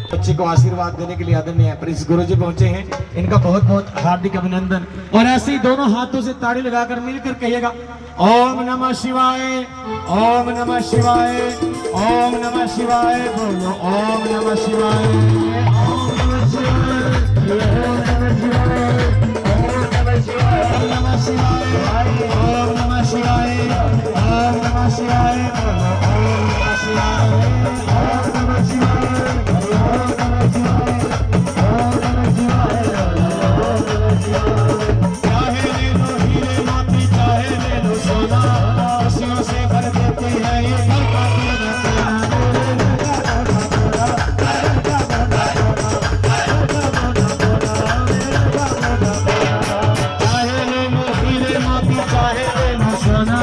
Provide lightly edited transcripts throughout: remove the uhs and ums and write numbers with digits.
बच्चे को आशीर्वाद देने के लिए आदरणीय प्रिंस गुरुजी पहुंचे हैं, इनका बहुत बहुत हार्दिक अभिनंदन। और ऐसे ही दोनों हाथों से ताड़ी लगाकर मिलकर कहिएगा ओम नमः शिवाय, ओम नमः शिवाय, ओम नमः शिवाय। बोलो ओम नमः शिवाय, ओम नमः शिवाय, ओम नमः शिवाय, ओम नमः शिवाय, ओम नमः शिवाय, ओम नमः शिवाय, ओम नमः शिवाय। बोलो ओम नमः शिवाय, ओम नमः शिवाय। चाहे ले लो हीरे मोती, चाहे ले लो सोना, खुशियों से भर देते हैं ये घर का चाहे ले लो हीरे मोती, चाहे ले लो सोना,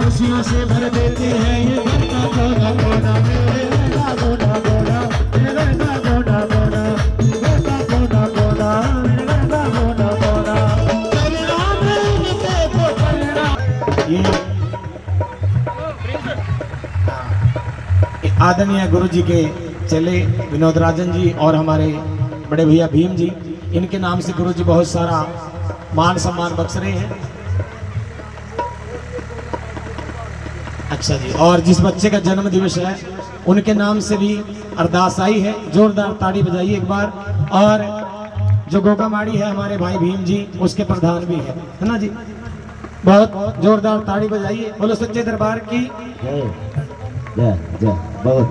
खुशियों से भर देते हैं ये घर का कोना कोना। आदरणीय गुरु जी के चले विनोद राजन जी और हमारे बड़े भैया भीम जी, इनके नाम से गुरु जी बहुत सारा मान सम्मान बख्श रहे हैं। अच्छा जी, और जिस बच्चे का जन्म दिवस है उनके नाम से भी अरदास आई है, जोरदार ताड़ी बजाइए एक बार। और जो गोगामाड़ी है हमारे भाई भीम जी, उसके प्रधान भी है ना जी, बहुत जोरदार ताड़ी बजाइए। बोलो सच्चे दरबार की जय जय। बहुत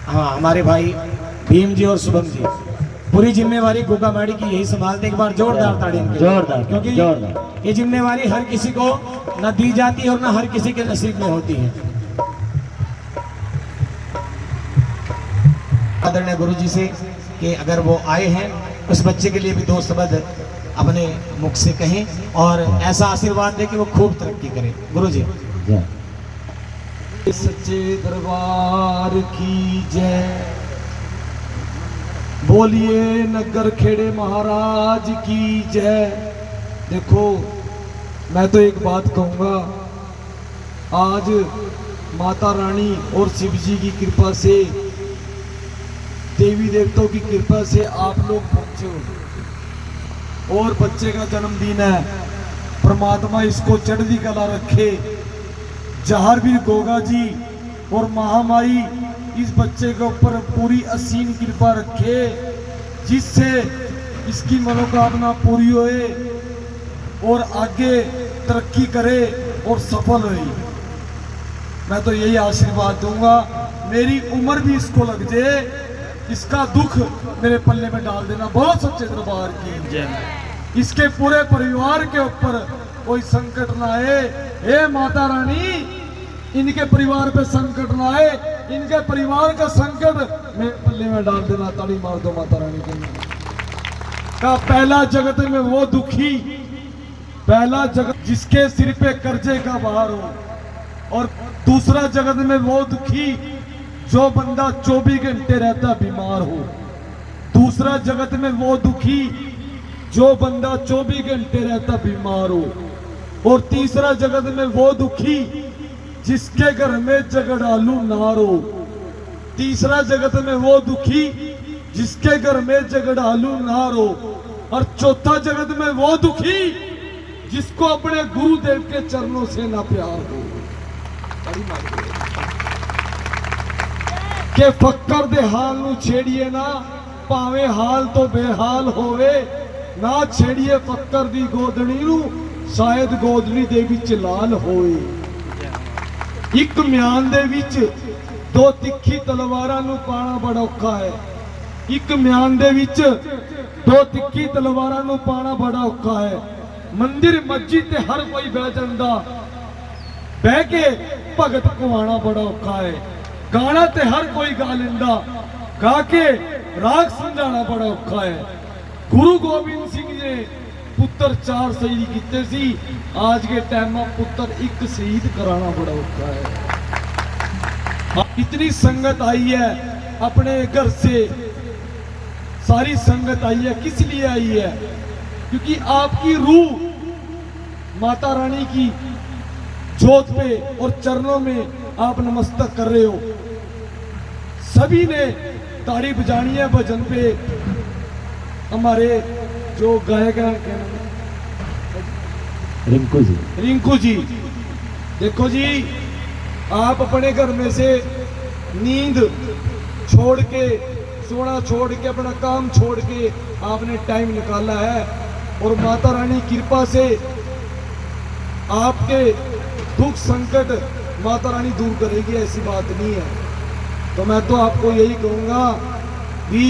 हाँ, हमारे भाई भीम जी और शुभम जी पूरी जिम्मेवारी गोगामाड़ी की यही संभालते। एक बार जोरदार ताड़ी इनके, जोरदार, क्योंकि जोरदार। ये जिम्मेवारी हर किसी को न दी जाती है और न हर किसी के नसीब में होती है। आदरणीय गुरु जी से कि अगर वो आए हैं उस बच्चे के लिए भी दो शब्द अपने मुख से कहें और ऐसा आशीर्वाद दे कि वो खूब तरक्की करे। गुरु जी जय। सच्चे दरबार की जय। बोलिए नगर खेड़े महाराज की जय। देखो, मैं तो एक बात कहूँगा, आज माता रानी और शिव जी की कृपा से, देवी देवताओं की कृपा से आप लोग पहुँचे हो और बच्चे का जन्मदिन है। परमात्मा इसको चढ़ती कला रखे। जहारवीर गोगा जी और महामाई इस बच्चे के ऊपर पूरी असीम कृपा रखे, जिससे इसकी मनोकामना पूरी होए और आगे तरक्की करे और सफल होए। मैं तो यही आशीर्वाद दूंगा। मेरी उम्र भी इसको लग जाए, इसका दुख मेरे पल्ले में डाल देना। बहुत सच्चे दरबार की जय। इसके पूरे परिवार के ऊपर कोई संकट ना आए। हे माता रानी, इनके परिवार पे संकट ना आए। इनके परिवार का संकट मेरे पल्ले में डाल देना। ताली मार दो माता रानी के का। पहला जगत में वो दुखी, पहला जगत जिसके सिर पे कर्जे का भार हो, और दूसरा जगत में वो दुखी जो बंदा 24 घंटे रहता बीमार हो। दूसरा जगत में वो दुखी जो बंदा 24 घंटे रहता बीमार हो। और तीसरा जगत में वो दुखी जिसके घर में झगड़ालू नार हो। तीसरा जगत में वो दुखी जिसके घर में झगड़ालू नार हो। और चौथा जगत में वो दुखी जिसको अपने गुरुदेव के चरणों से ना प्यार हो। के फक्कर दे हाल नू छेड़िए ना, भावे हाल तो बेहाल होवे। ना छेड़िए फक्कर दी गोदनी नू, शायद गोदनी दे विच लाल होए। एक म्यान दे विच दो तिखी तलवारां नू पाना बड़ा औखा है। एक म्यान दे विच दो तिखी तलवारां नू पाना बड़ा औखा है। मंदिर मस्जिद ते हर कोई बह जांदा, बह के भगत कवाना बड़ा औखा है। गाना ते हर कोई गा लेंदा, गा के राग समझाना बड़ा औखा है। गुरु गोबिंद सिंह ने पुत्र 4 शहीद किते सी, आज के टाइम में पुत्र 1 शहीद कराना बड़ा औखा है। इतनी संगत आई है अपने घर से, सारी संगत आई है, किस लिए आई है? क्योंकि आपकी रूह माता रानी की जोत पे और चरणों में आप नमस्तक कर रहे हो। सभी ने ताड़ी बजानी है भजन पे। हमारे जो गायक हैं क्या नाम है? रिंकू जी। रिंकू जी, देखो जी, आप अपने घर में से नींद छोड़ के, सोना छोड़ के, अपना काम छोड़ के आपने टाइम निकाला है और माता रानी की कृपा से आपके दुख संकट माता रानी दूर करेगी, ऐसी बात नहीं है। तो मैं तो आपको यही कहूंगा कि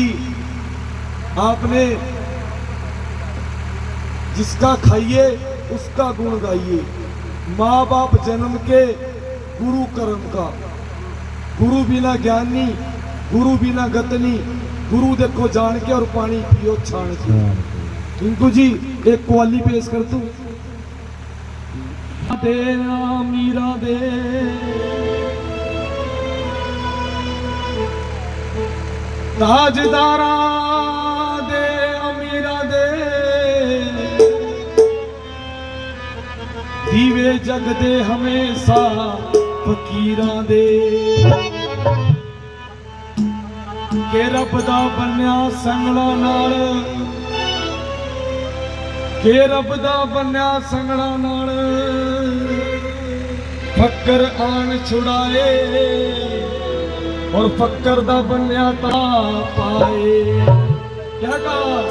आपने जिसका खाइए उसका गुण गाइए। माँ बाप जन्म के, गुरु कर्म का। गुरु बिना ज्ञानी, गुरु बिना गतनी, गुरु देखो जान के और पानी पियो छान के। रिंकू जी एक कव्वाली पेश कर तू। तेरा मीरा दे ताजदारा दे, अमीरा दे दीवे जग दे हमेशा फकीरां दे। के रब दा बन्या संगड़ा नाल, के रब दा बन्या संगड़ा नाल फक्कर आन छुड़ाए और फक्कर दा बन्या ता पाए। क्या कहा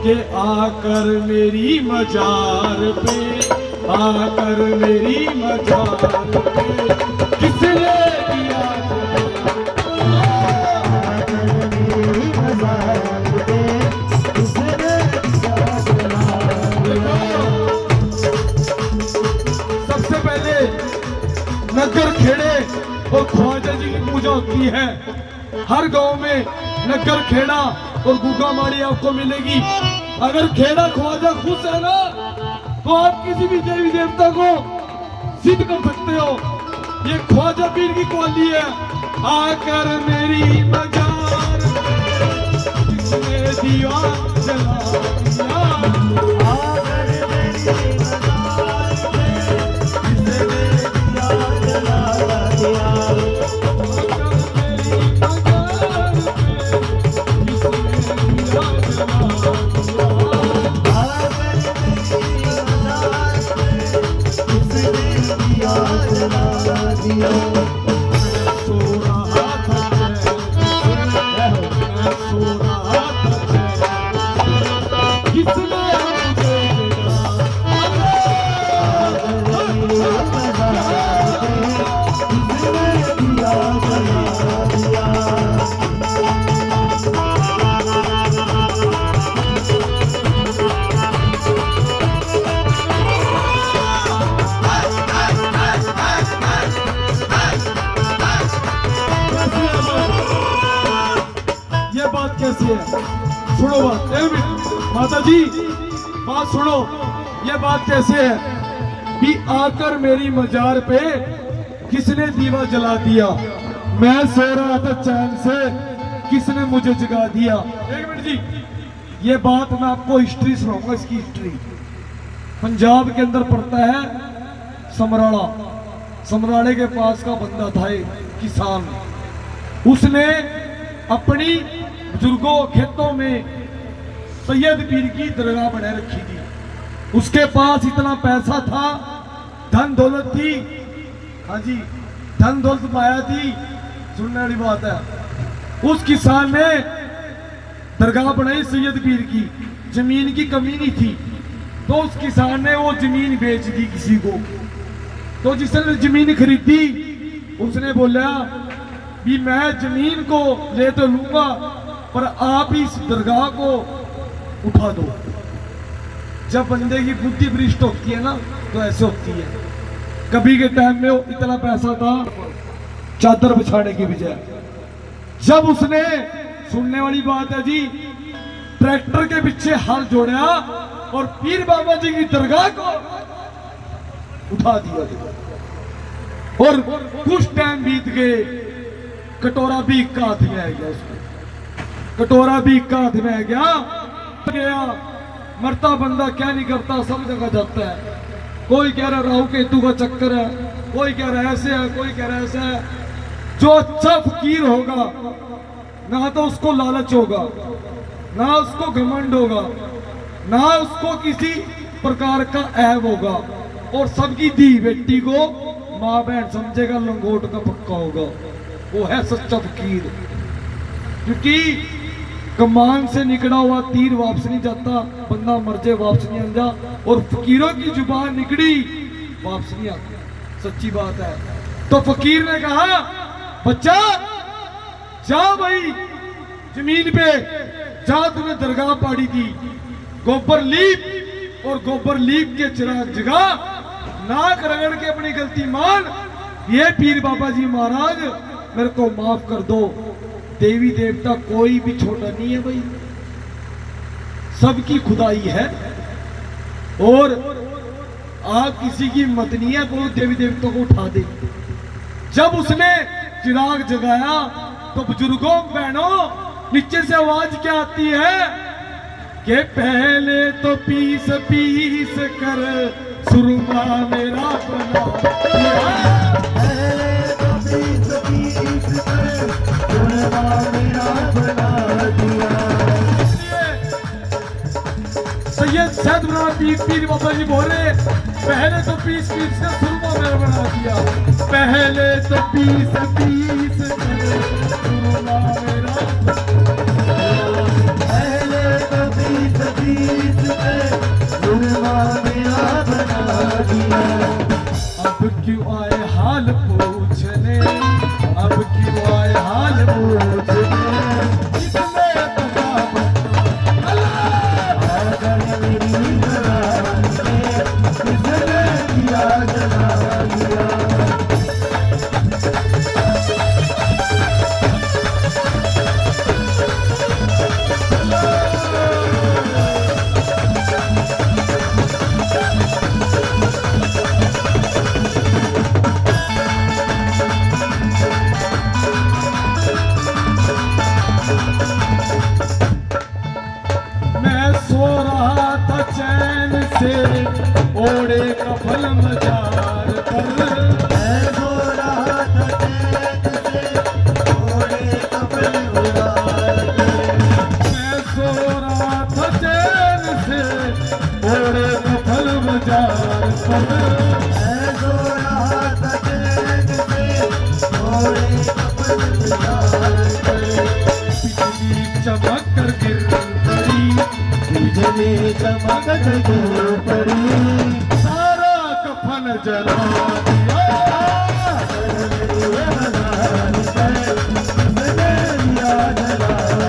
कि आकर मेरी मजार पे, आकर मेरी मजार पे किसने दिया नगर खेड़े और ख्वाजा जी की पूजा होती है। हर गांव में नगर खेड़ा और गुगा माड़ी आपको मिलेगी। अगर खेड़ा ख्वाजा खुश है ना तो आप किसी भी देवी देवता को सिद्ध कर सकते हो। ये ख्वाजा पीर की कव्वाली है। आकर मेरी मजार किसने दिया जला दिया, आकर मेरी मजार किसने सुनो बात, एक मिनट माता जी बात सुनो। ये बात कैसे है कि आकर मेरी मजार पे किसने दीवा जला दिया, मैं सो रहा था चैन से किसने मुझे जगा दिया। एक मिनट जी, ये बात मैं आपको हिस्ट्री सुनाऊंगा। इसकी हिस्ट्री पंजाब के अंदर पड़ता है समराला। समराले के पास का बंदा था एक किसान, उसने अपनी बुजुर्गों खेतों में सैयद पीर की दरगाह बना रखी थी। उसके पास इतना पैसा था, धन दौलत थी। हाँ जी, धन दौलत माया थी, सुनने वाली बात है। उस किसान ने दरगाह बनाई सैयद पीर की, जमीन की कमी नहीं थी, तो उस किसान ने वो जमीन बेच दी किसी को। तो जिसने जमीन खरीदी उसने बोला भी मैं जमीन को ले तो लूंगा पर आप इस दरगाह को उठा दो। जब बंदे की बुद्धि भ्रष्ट होती है ना तो ऐसे होती है। कभी के टाइम में इतना पैसा था चादर बिछाने की बजाय। जब उसने, सुनने वाली बात है जी, ट्रैक्टर के पीछे हाथ जोड़ा और पीर बाबा जी की दरगाह को उठा दिया और कुछ टाइम बीत गए, कटोरा भी का हाथ में आ गया। उसको कटोरा भी का हाथ में आ गया। मरता बंदा क्या नहीं करता, सब जगह जाता है। कोई कह रहा राहु केतु का चक्कर है, कोई कह रहा ऐसे है, कोई कह रहा ऐसे है। जो अच्छा फकीर होगा ना तो उसको लालच होगा, ना उसको घमंड होगा, ना उसको किसी प्रकार का ऐब होगा, और सबकी दी बेटी को माँ बहन समझेगा, लंगोट का पक्का होगा। वो है सच्चा फकीर। क्योंकि कमान से निकला हुआ तीर वापस नहीं जाता, बंदा मर जाए वापस नहीं आंदा, और फकीरों की जुबान निकली वापस नहीं आती, सच्ची बात है। तो फकीर ने कहा बच्चा जा भाई जमीन पे जा, तूने दरगाह पाड़ी थी, गोबर लीप और गोबर लीप के चिराग जगा, नाक रगड़ के अपनी गलती मान, ये पीर बाबा जी महाराज मेरे को माफ कर दो। देवी देवता कोई भी छोटा नहीं है भाई, सबकी खुदाई है, और आप किसी की मत नहीं है कोई देवी देवता को उठा दे। जब उसने चिराग जगाया तो बुजुर्गों बहनों नीचे से आवाज क्या आती है कि पहले तो पीस पीस कर सुरमा मेरा बना दिया। पहले तो पीस पीस कर सुरमा मेरा बना दिया। सैयद सैदना पीर बाबा जी बोले पहले तो पीस पीस कर सुरमा मेरा बना दिया, पहले तो पीस पीस कर सुरमा मेरा, पहले तो पीस पीस कर सुरमा मेरा बना दिया। अब क्यों आए हाल पूछने, अब क्यों आए हाल पूछने, किसने बता अल्लाह अगर मेरी जलान में किसने किया जला दिया। मैं सो रहा था चैन से ओढ़े कफल मजार पर, मैं सो रहा था चैन से ओढ़े कफल मजार पर, मैं सो रहा था चैन से ओढ़े कफल मजार पर, मैं सो रहा था चैन से ओढ़े कफल मजार पर। बिजली चमक कर गिर पड़ी, बिजली चमक कर गिर पड़ी, सारा कफन जला दिया। जला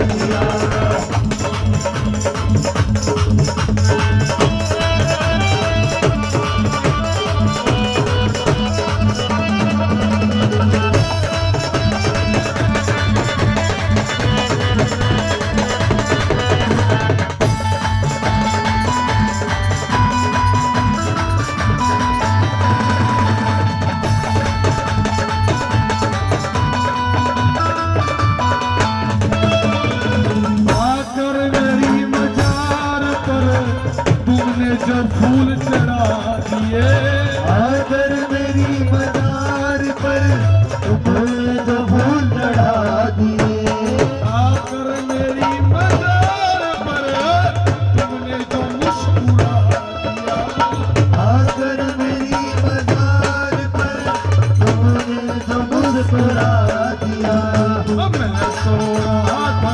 दिया। आकर मेरी मजार पर तुमने जो फूल चढ़ा दिए, आकर मेरी मजार पर तुमने जो फूल चढ़ा दिए, आकर मेरी मजार पर तुमने जो मुस्कुरा दिया, आकर मेरी मजार पर तुमने जो मुस्कुरा दिया। मैं सो रहा था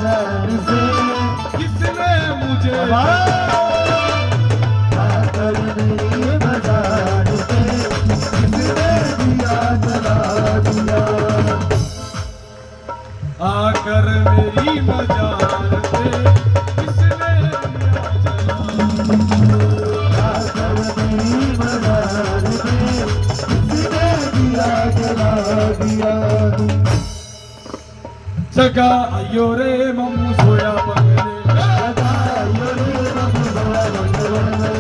चैन से, किसने मुझे आकर मेरी मजार पे किसने दिया जला दिया, आकर मेरी मजार पे किसने दिया जला, आकर मेरी मजार पे किसने दिया जला दिया। जगा आयो रे मम्मू सोया बंगले, जगा आयो रे मम्मू सोया बंगले,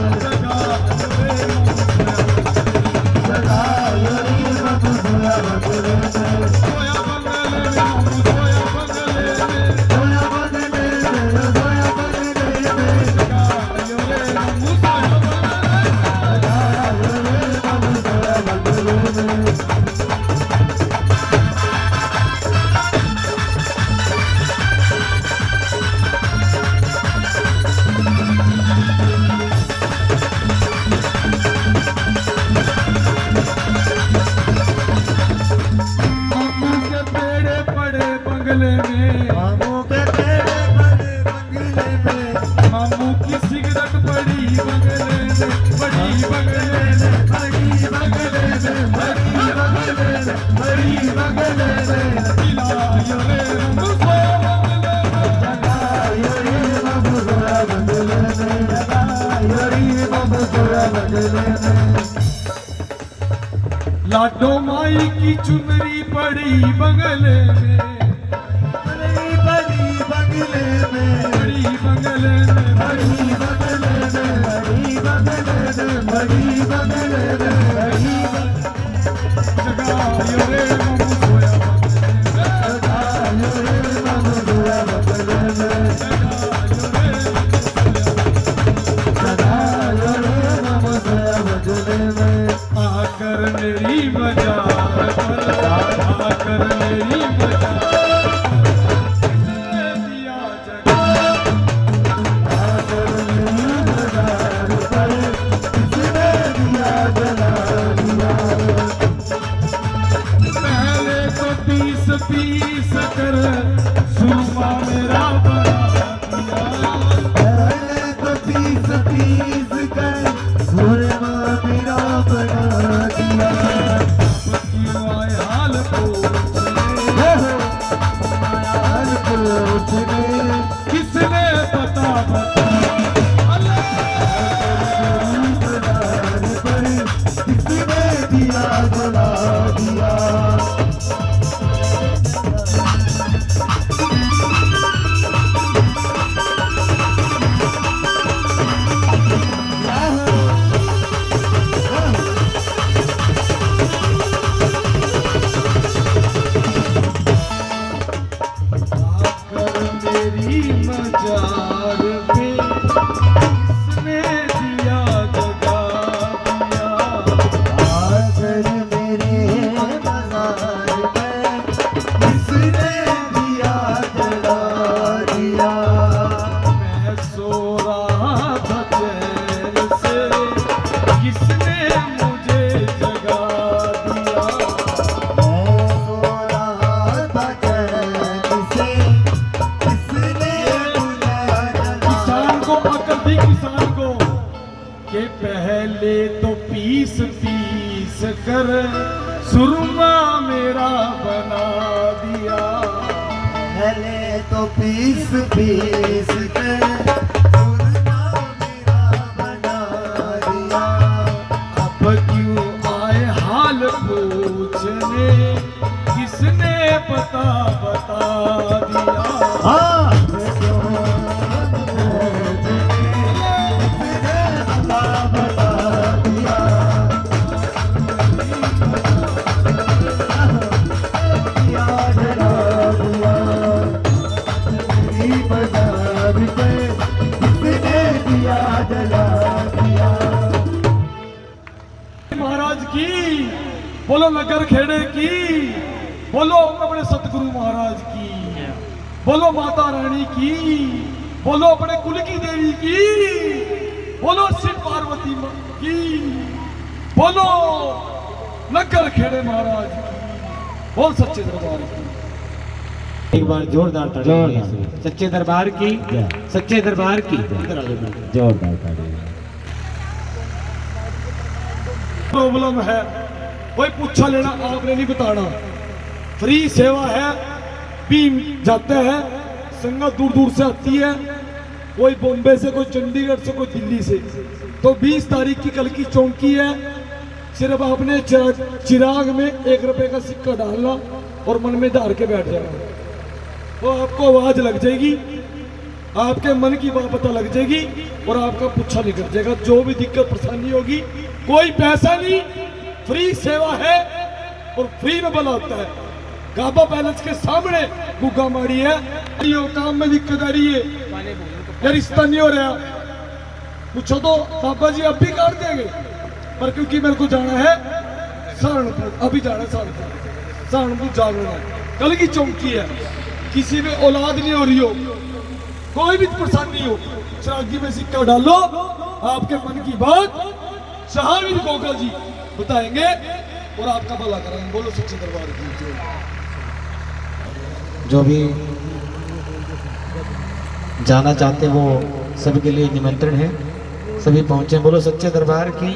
जगा आयो रे मम्मू सोया बंगले, सोया बंगले मम्मू सोया बंगले, सोया बंगले लाली की चुनरी पड़ी बंगले में, बड़ी बंगले में, बड़ी बंगले में, बड़ी बंगले में, बड़ी बंगले में, बड़ी बंगले में, बड़ी जगायो रे मम सोया आकर मेरी बाजार पर, आकर मेरी बाजार दिया जगा, पहले तो पीस पीस कर सुरमा मेरा बना दिया, पहले तो पीस पीस कर सुरमा मेरा बना दिया। क्यों आए हाल पूछने, हाल पूछने किसने पता बता, किसने दिया जला दिया। आकर मेरी मजार पे किसने दिया जगा दिया, आकर मेरे मज़ार पे किसने दिया जला दिया। मैं सो रहा था चैन से किसने मुझे जगा दिया, मैं सो रहा था चैन से किसने मुझे जला। किसान को अकल दी किसान को कि पहले तो पीस पीस कर सुरमा मेरा बना दिया, पहले तो पीस पीस कर सुरमा मेरा बना दिया। अब क्यों आए हाल पूछने किसने पता बता दिया, हाँ क्यों किसने बता दिया। दिया जला दिया। मेरी बाजार पे किसने दिया जला दिया। महाराज की बोलो, नगर खेड़े की बोलो, अपने सतगुरु महाराज की बोलो, माता रानी की बोलो, अपने कुल की देवी की बोलो, शिव पार्वती माँ की बोलो, नगर खेड़े महाराज की बोल, सच्चे दरबार की। एक बार जोरदार ताली सच्चे दरबार की, सच्चे दरबार की। जोरदार ताली। प्रॉब्लम है कोई पूछा लेना आपने नहीं बताना, फ्री सेवा है, बीम जाते हैं, संगत दूर दूर से आती है, कोई बॉम्बे से, कोई चंडीगढ़ से, कोई दिल्ली से। तो 20 तारीख की कल की चौकी है, सिर्फ आपने चिराग में 1 रुपए का सिक्का डालना और मन में धार के बैठ जाना, तो आपको आवाज लग जाएगी, आपके मन की बात पता लग जाएगी और आपका पुच्छा निकल जाएगा। जो भी दिक्कत परेशानी होगी, कोई पैसा नहीं, फ्री सेवा है और फ्री में भला होता है। गाबा पैलेस के सामने गुग्गा माड़ी है, ये काम में दिक्कत आ रही है या रिश्ता नहीं हो रहा, पूछो तो बाबा जी अब भी काट देंगे, पर क्योंकि मेरे को जाना है सहारनपुर, अभी जाना है सहारनपुर जाना है, कल की चौकी है, किसी में औलाद नहीं हो रही हो, कोई भी परेशानी हो, चिरागी में सिक्का डालो, आपके मन की बात शाहवीर गोगा जी बताएंगे और आपका भला करेंगे। बोलो सच्चे दरबार की। जो भी जाना चाहते वो सभी के लिए निमंत्रण है, सभी पहुंचे। बोलो सच्चे दरबार की।